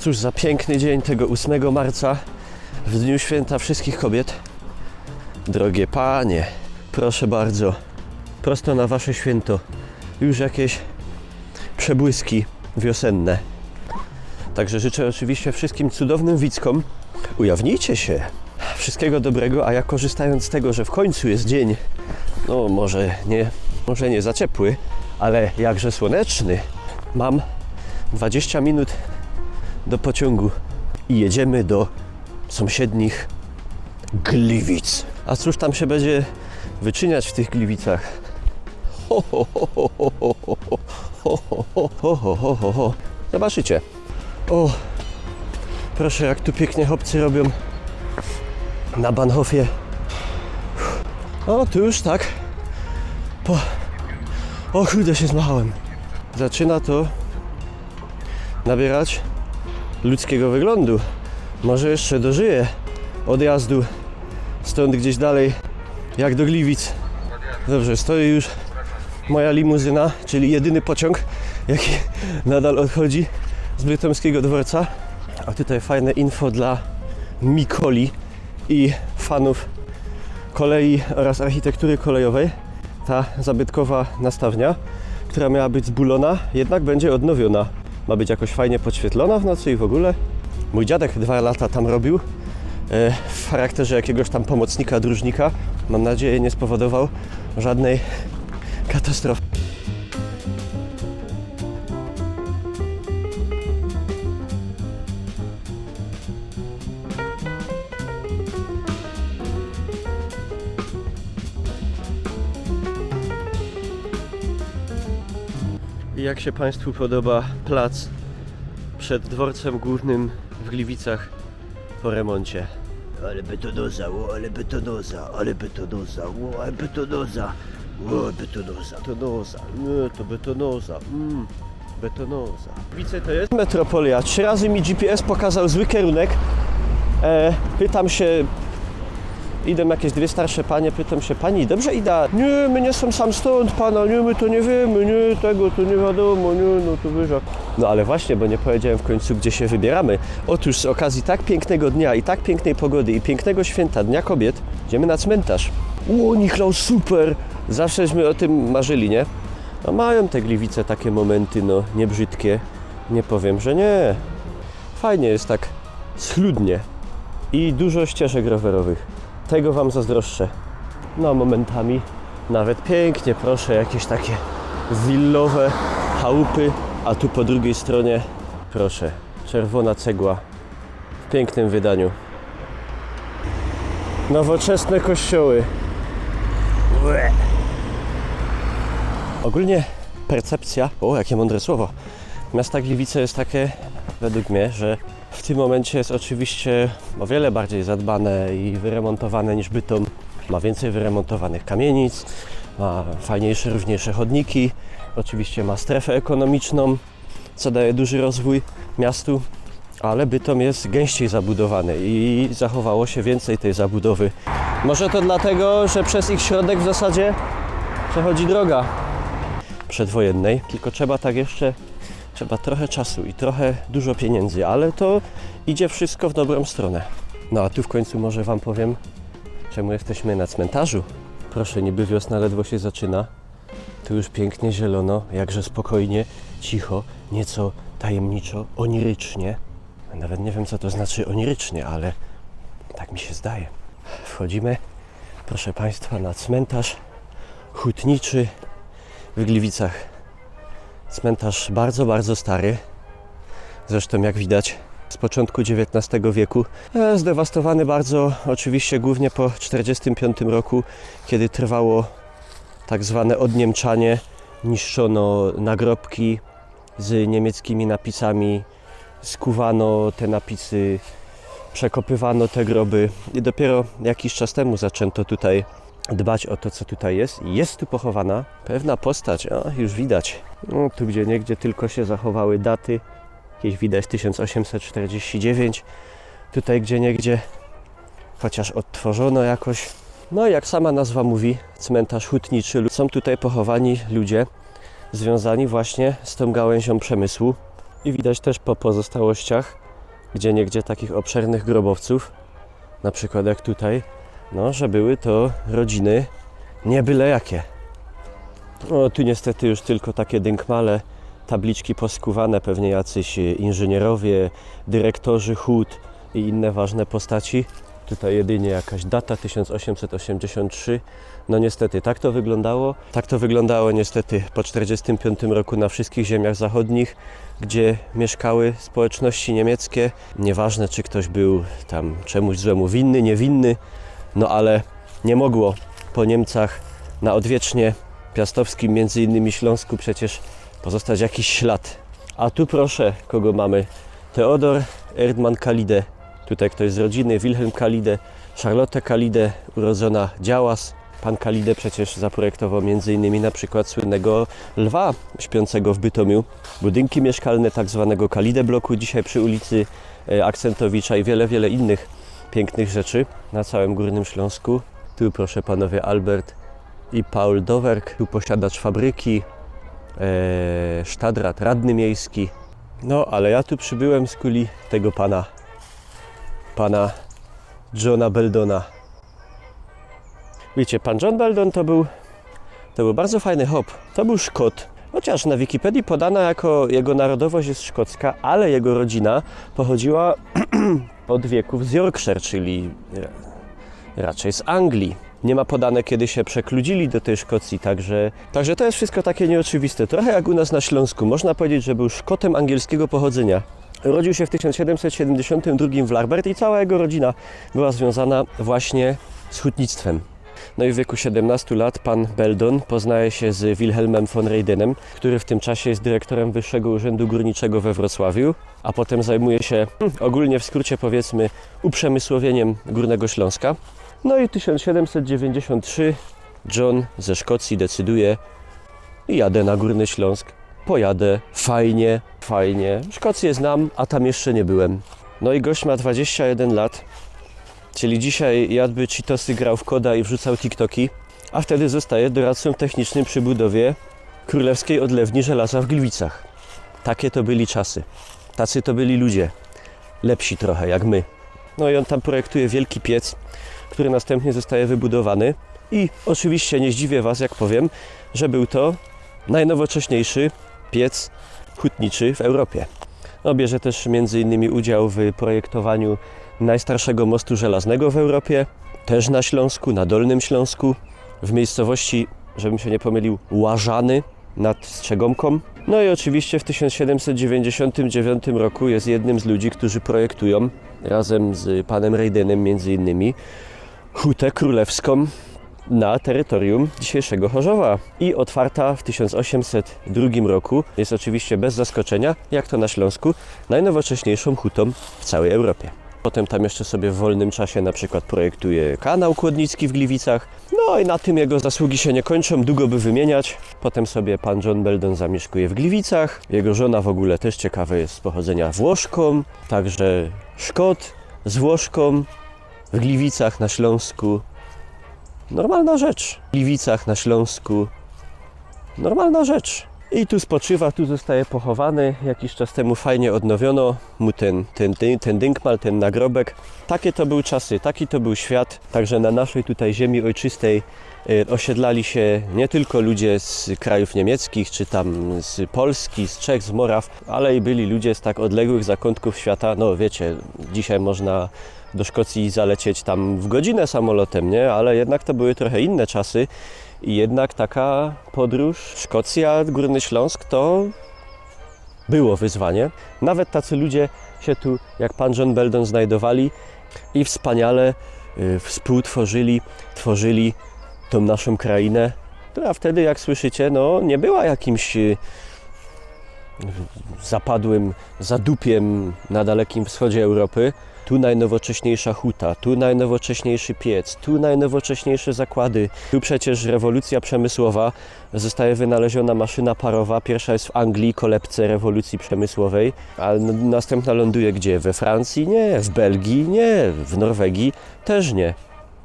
Cóż za piękny dzień tego 8 marca, w dniu święta wszystkich kobiet. Drogie panie, proszę bardzo, prosto na wasze święto. Już jakieś przebłyski wiosenne. Także życzę oczywiście wszystkim cudownym widzkom, ujawnijcie się. Wszystkiego dobrego, a ja korzystając z tego, że w końcu jest dzień, no może nie za ciepły, ale jakże słoneczny, mam 20 minut do pociągu i jedziemy do sąsiednich Gliwic. A cóż tam się będzie wyczyniać w tych Gliwicach? Zobaczycie. O, proszę, jak tu pięknie chłopcy robią na Bahnhofie. O, tu już tak. O kurde, się zmachałem. Zaczyna to nabierać ludzkiego wyglądu. Może jeszcze dożyję odjazdu stąd gdzieś dalej, jak do Gliwic. Dobrze, stoi już moja limuzyna, czyli jedyny pociąg, jaki nadal odchodzi z Bytomskiego dworca. A tutaj fajne info dla Mikoli i fanów kolei oraz architektury kolejowej. Ta zabytkowa nastawnia, która miała być zbulona, jednak będzie odnowiona. Ma być jakoś fajnie podświetlona w nocy i w ogóle. Mój dziadek 2 lata tam robił w charakterze jakiegoś tam pomocnika, dróżnika. Mam nadzieję, nie spowodował żadnej katastrofy. I jak się Państwu podoba plac przed dworcem głównym w Gliwicach po remoncie? Ale betonoza, ale betonoza, ale betonoza, ale betonoza, betonoza. Betonoza, nie, to betonoza, betonoza. Gliwice to jest metropolia. 3 razy mi GPS pokazał zły kierunek. Pytam się, idą jakieś 2 starsze panie, pytam się, pani, dobrze idę? Nie, my nie są sam stąd, pana, nie, my to nie wiemy, nie, tego to nie wiadomo, nie, no to wyżak. No ale właśnie, bo nie powiedziałem w końcu, gdzie się wybieramy. Otóż z okazji tak pięknego dnia i tak pięknej pogody i pięknego święta Dnia Kobiet, idziemy na cmentarz. O, Nichlaus, super! Zawsześmy o tym marzyli, nie? No mają te Gliwice takie momenty, no, niebrzydkie. Nie powiem, że nie. Fajnie jest tak schludnie i dużo ścieżek rowerowych. Tego wam zazdroszczę. No momentami nawet pięknie, proszę, jakieś takie willowe chałupy, a tu po drugiej stronie, proszę, czerwona cegła w pięknym wydaniu. Nowoczesne kościoły. Ogólnie percepcja, o jakie mądre słowo, miasta Gliwice jest takie, według mnie, że w tym momencie jest oczywiście o wiele bardziej zadbane i wyremontowane niż Bytom. Ma więcej wyremontowanych kamienic, ma fajniejsze, różniejsze chodniki, oczywiście ma strefę ekonomiczną, co daje duży rozwój miastu, ale Bytom jest gęściej zabudowany i zachowało się więcej tej zabudowy. Może to dlatego, że przez ich środek w zasadzie przechodzi droga przedwojennej, tylko trzeba trochę czasu i trochę dużo pieniędzy, ale to idzie wszystko w dobrą stronę. No a tu w końcu może wam powiem, czemu jesteśmy na cmentarzu. Proszę, niby wiosna ledwo się zaczyna, tu już pięknie zielono, jakże spokojnie, cicho, nieco tajemniczo, onirycznie. Nawet nie wiem, co to znaczy onirycznie, ale tak mi się zdaje. Wchodzimy, proszę Państwa, na cmentarz hutniczy w Gliwicach. Cmentarz bardzo, bardzo stary. Zresztą jak widać z początku XIX wieku. Zdewastowany bardzo, oczywiście głównie po 1945 roku, kiedy trwało tak zwane odniemczanie. Niszczono nagrobki z niemieckimi napisami, skuwano te napisy, przekopywano te groby i dopiero jakiś czas temu zaczęto tutaj dbać o to, co tutaj jest. Jest tu pochowana pewna postać, już widać. No, tu gdzieniegdzie tylko się zachowały daty. Jakieś widać 1849. Tutaj gdzieniegdzie chociaż odtworzono jakoś. No jak sama nazwa mówi, cmentarz hutniczy. Są tutaj pochowani ludzie związani właśnie z tą gałęzią przemysłu. I widać też po pozostałościach gdzieniegdzie takich obszernych grobowców, na przykład jak tutaj, no, że były to rodziny nie byle jakie. No, tu niestety już tylko takie dynkmale, tabliczki poskuwane, pewnie jacyś inżynierowie, dyrektorzy hut i inne ważne postaci. Tutaj jedynie jakaś data 1883. No niestety tak to wyglądało. Tak to wyglądało niestety po 1945 roku na wszystkich ziemiach zachodnich, gdzie mieszkały społeczności niemieckie. Nieważne, czy ktoś był tam czemuś złemu winny, niewinny, no ale nie mogło po Niemcach na odwiecznie piastowskim, między innymi Śląsku, przecież pozostać jakiś ślad. A tu proszę, kogo mamy? Theodor Erdmann Kalide. Tutaj ktoś z rodziny, Wilhelm Kalide, Charlotte Kalide, urodzona Działas. Pan Kalide przecież zaprojektował m.in. na przykład słynnego lwa śpiącego w Bytomiu. Budynki mieszkalne tak zwanego Kalide bloku dzisiaj przy ulicy Akcentowicza i wiele innych pięknych rzeczy na całym Górnym Śląsku. Tu proszę panowie Albert i Paul Dowerk, tu posiadacz fabryki, Stadrat, radny miejski. No ale ja tu przybyłem z kuli tego pana Johna Beldona. Wiecie, pan John Beldon to był bardzo fajny hop. To był Szkot. Chociaż na Wikipedii podana jako jego narodowość jest szkocka, ale jego rodzina pochodziła od wieków z Yorkshire, czyli raczej z Anglii. Nie ma podane, kiedy się przekludzili do tej Szkocji, także to jest wszystko takie nieoczywiste. Trochę jak u nas na Śląsku. Można powiedzieć, że był Szkotem angielskiego pochodzenia. Urodził się w 1772 w Larbert i cała jego rodzina była związana właśnie z hutnictwem. No i w wieku 17 lat pan Beldon poznaje się z Wilhelmem von Reydenem, który w tym czasie jest dyrektorem Wyższego Urzędu Górniczego we Wrocławiu, a potem zajmuje się, ogólnie w skrócie powiedzmy, uprzemysłowieniem Górnego Śląska. No i 1793 John ze Szkocji decyduje: jadę na Górny Śląsk, pojadę, fajnie. Szkocję znam, a tam jeszcze nie byłem. No i gość ma 21 lat, czyli dzisiaj jadłby Cheetosy, grał w koda i wrzucał TikToki, a wtedy zostaje doradcą technicznym przy budowie Królewskiej Odlewni Żelaza w Gliwicach. Takie to byli czasy. Tacy to byli ludzie. Lepsi trochę, jak my. No i on tam projektuje wielki piec, który następnie zostaje wybudowany. I oczywiście nie zdziwię Was, jak powiem, że był to najnowocześniejszy piec hutniczy w Europie. No, bierze też m.in. udział w projektowaniu najstarszego mostu żelaznego w Europie, też na Śląsku, na Dolnym Śląsku, w miejscowości, żebym się nie pomylił, Łażany nad Strzegomką. No i oczywiście w 1799 roku jest jednym z ludzi, którzy projektują razem z panem Reydenem m.in. hutę królewską na terytorium dzisiejszego Chorzowa i otwarta w 1802 roku. Jest oczywiście bez zaskoczenia, jak to na Śląsku, najnowocześniejszą hutą w całej Europie. Potem tam jeszcze sobie w wolnym czasie na przykład projektuje kanał Kłodnicki w Gliwicach. No i na tym jego zasługi się nie kończą, długo by wymieniać. Potem sobie pan John Beldon zamieszkuje w Gliwicach. Jego żona w ogóle też ciekawe jest z pochodzenia Włoszką, także Szkot z Włoszką w Gliwicach na Śląsku. Normalna rzecz. W Gliwicach na Śląsku. Normalna rzecz. I tu spoczywa, tu zostaje pochowany. Jakiś czas temu fajnie odnowiono mu ten dynkmal, ten nagrobek. Takie to były czasy, taki to był świat. Także na naszej tutaj ziemi ojczystej osiedlali się nie tylko ludzie z krajów niemieckich, czy tam z Polski, z Czech, z Moraw, ale i byli ludzie z tak odległych zakątków świata. No wiecie, dzisiaj można do Szkocji zalecieć tam w godzinę samolotem, nie? Ale jednak to były trochę inne czasy i jednak taka podróż Szkocja, Górny Śląsk to było wyzwanie. Nawet tacy ludzie się tu, jak pan John Beldon, znajdowali i wspaniale współtworzyli, tworzyli tą naszą krainę, która wtedy, jak słyszycie, no nie była jakimś zapadłym zadupiem na Dalekim Wschodzie Europy. Tu najnowocześniejsza huta, tu najnowocześniejszy piec, tu najnowocześniejsze zakłady. Tu przecież rewolucja przemysłowa, zostaje wynaleziona maszyna parowa. Pierwsza jest w Anglii, kolebce rewolucji przemysłowej, a następna ląduje gdzie? We Francji? Nie. W Belgii? Nie. W Norwegii? Też nie.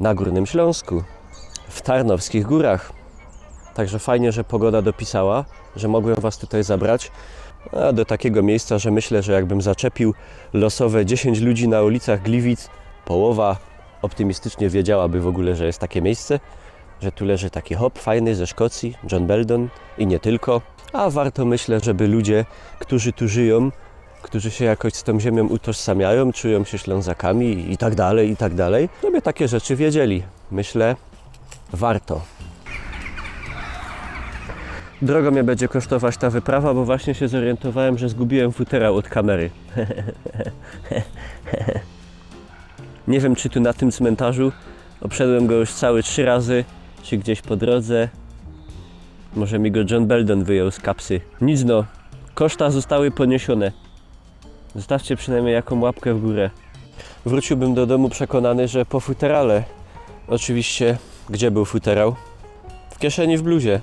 Na Górnym Śląsku. W Tarnowskich Górach. Także fajnie, że pogoda dopisała, że mogłem Was tutaj zabrać. A do takiego miejsca, że myślę, że jakbym zaczepił losowe 10 ludzi na ulicach Gliwic, połowa optymistycznie wiedziałaby w ogóle, że jest takie miejsce, że tu leży taki hop fajny ze Szkocji, John Belldon i nie tylko. A warto, myślę, żeby ludzie, którzy tu żyją, którzy się jakoś z tą ziemią utożsamiają, czują się Ślązakami i tak dalej, żeby takie rzeczy wiedzieli. Myślę, warto. Drogo mnie będzie kosztować ta wyprawa, bo właśnie się zorientowałem, że zgubiłem futerał od kamery. Nie wiem, czy tu na tym cmentarzu, obszedłem go już całe 3 razy, czy gdzieś po drodze. Może mi go John Belldon wyjął z kapsy. Nic no, koszta zostały poniesione. Zostawcie przynajmniej jaką łapkę w górę. Wróciłbym do domu przekonany, że po futerale. Oczywiście, gdzie był futerał? W kieszeni w bluzie.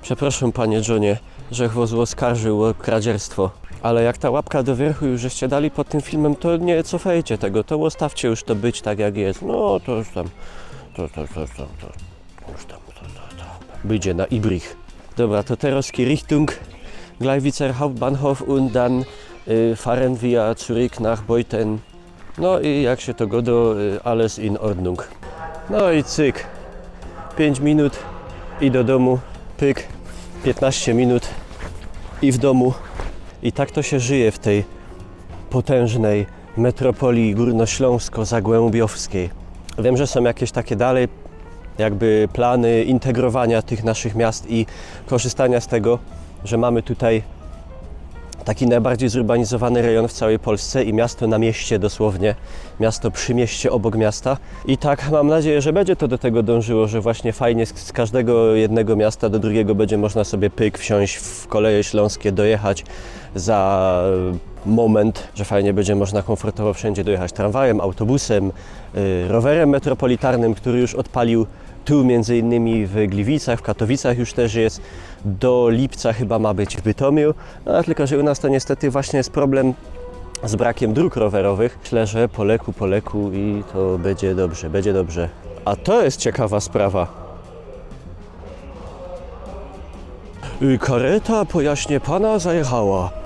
Przepraszam, panie Johnie, że was oskarżył o kradzierstwo. Ale jak ta łapka do wierchu już żeście dali pod tym filmem, to nie cofajcie tego, to zostawcie już to być tak jak jest. No to już tam, Będzie na Ibrich. Dobra, to teraz die Richtung Gleiwitzer Hauptbahnhof und dann fahren wir zurück nach Beuthen. No i jak się to godo, alles in Ordnung. No i cyk, 5 minut i do domu, pyk, 15 minut i w domu. I tak to się żyje w tej potężnej metropolii górnośląsko-zagłębiowskiej. Wiem, że są jakieś takie dalej jakby plany integrowania tych naszych miast i korzystania z tego, że mamy tutaj taki najbardziej zurbanizowany rejon w całej Polsce i miasto na mieście dosłownie, miasto przy mieście obok miasta. I tak mam nadzieję, że będzie to do tego dążyło, że właśnie fajnie z każdego jednego miasta do drugiego będzie można sobie pyk wsiąść w koleje śląskie, dojechać za moment, że fajnie będzie można komfortowo wszędzie dojechać tramwajem, autobusem, rowerem metropolitarnym, który już odpalił tu między innymi w Gliwicach, w Katowicach już też jest, do lipca chyba ma być w Bytomiu, no tylko że u nas to niestety właśnie jest problem z brakiem dróg rowerowych. Myślę, że po leku i to będzie dobrze, będzie dobrze. A to jest ciekawa sprawa. Kareta po Jaśnie Pana zajechała.